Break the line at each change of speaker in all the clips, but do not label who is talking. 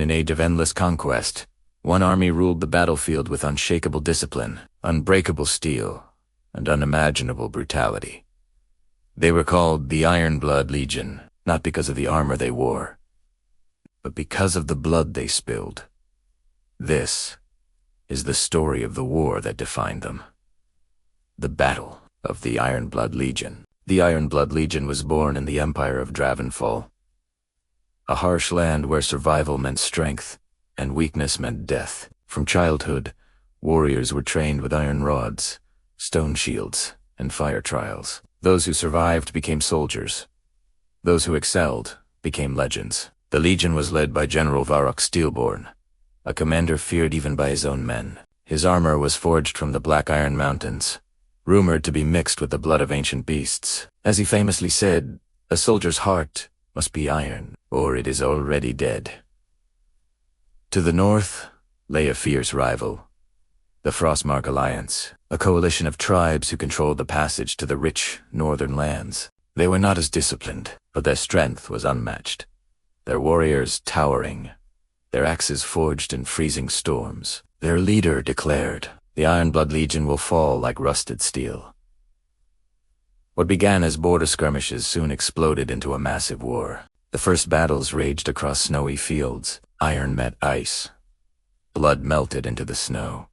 In an age of endless conquest, one army ruled the battlefield with unshakable discipline, unbreakable steel, and unimaginable brutality. They were called the Iron Blood Legion, not because of the armor they wore, but because of the blood they spilled. This is the story of the war that defined them. The Battle of the Iron Blood Legion. The Iron Blood Legion was born in the Empire of Dravenfall, a harsh land where survival meant strength and weakness meant death. From childhood, warriors were trained with iron rods, stone shields, and fire trials. Those who survived became soldiers. Those who excelled became legends. The Legion was led by General Varrock Steelborn, a commander feared even by his own men. His armor was forged from the Black Iron Mountains, rumored to be mixed with the blood of ancient beasts. As he famously said, a soldier's heart must be iron, or it is already dead. To the north lay a fierce rival, the Frostmark Alliance, a coalition of tribes who controlled the passage to the rich northern lands. They were not as disciplined, but their strength was unmatched. Their warriors towering, their axes forged in freezing storms. Their leader declared, "The Iron Blood Legion will fall like rusted steel." What began as border skirmishes soon exploded into a massive war. The first battles raged across snowy fields. Iron met ice. Blood melted into the snow.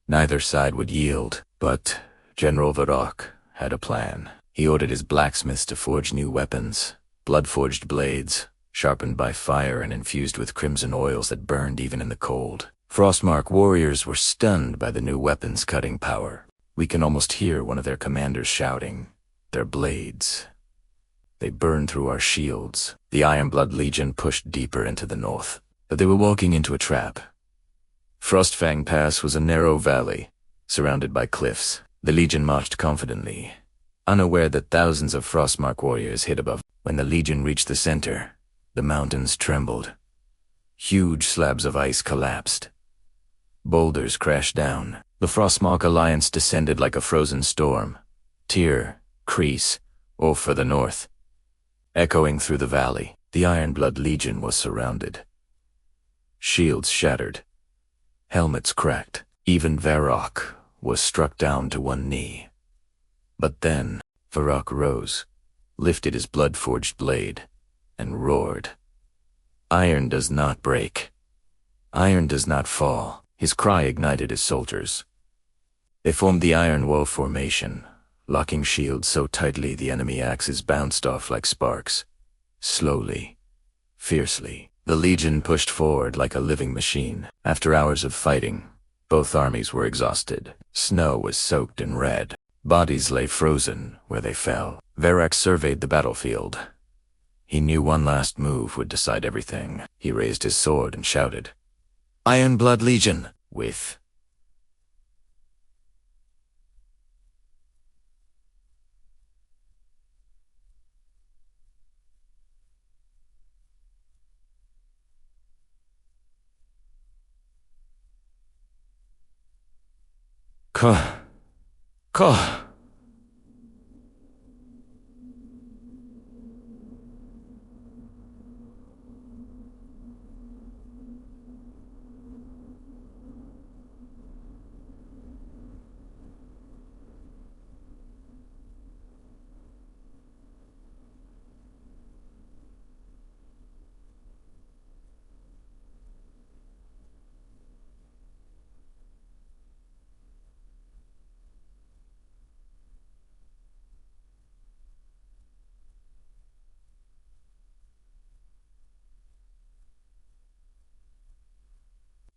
Neither side would yield, but General Varrock had a plan. He ordered his blacksmiths to forge new weapons, blood-forged blades, sharpened by fire and infused with crimson oils that burned even in the cold. Frostmark warriors were stunned by the new weapons' cutting power. We can almost hear one of their commanders shouting, "Their blades. They burn through our shields." The Iron Blood Legion pushed deeper into the north, but they were walking into a trap. Frostfang Pass was a narrow valley, surrounded by cliffs. The Legion marched confidently, unaware that thousands of Frostmark warriors hid above. When the Legion reached the center, the mountains trembled. Huge slabs of ice collapsed. Boulders crashed down. The Frostmark Alliance descended like a frozen storm. Tyr, Kreese, or for the north. Echoing through the valley, the Iron Blood Legion was surrounded. Shields shattered. Helmets cracked. Even Varrock was struck down to one knee. But then, Varrock rose, lifted his blood-forged blade, and roared. "Iron does not break. Iron does not fall." His cry ignited his soldiers. They formed the Iron Wall formation, locking shields so tightly the enemy axes bounced off like sparks. Slowly, fiercely, the Legion pushed forward like a living machine. After hours of fighting, both armies were exhausted. Snow was soaked in red. Bodies lay frozen where they fell. Varrock surveyed the battlefield. He knew one last move would decide everything. He raised his sword and shouted, "Iron Blood Legion!" with Ka.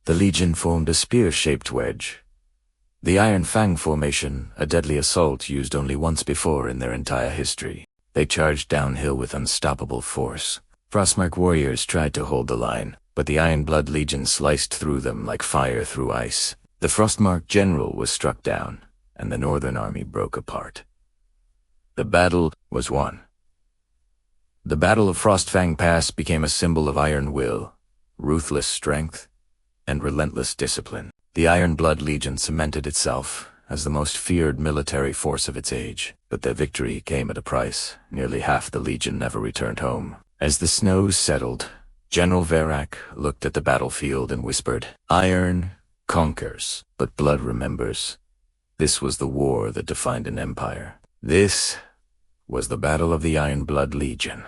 The Legion formed a spear-shaped wedge. The Iron Fang formation, a deadly assault used only once before in their entire history. They charged downhill with unstoppable force. Frostmark warriors tried to hold the line, but the Iron Blood Legion sliced through them like fire through ice. The Frostmark general was struck down, and the northern army broke apart. The battle was won. The Battle of Frostfang Pass became a symbol of iron will, ruthless strength, and relentless discipline. The Iron Blood Legion cemented itself as the most feared military force of its age, but their victory came at a price. Nearly half the Legion never returned home. As the snows settled, General Verak looked at the battlefield and whispered, "Iron conquers, but blood remembers." This was the war that defined an empire. This was the Battle of the Iron Blood Legion.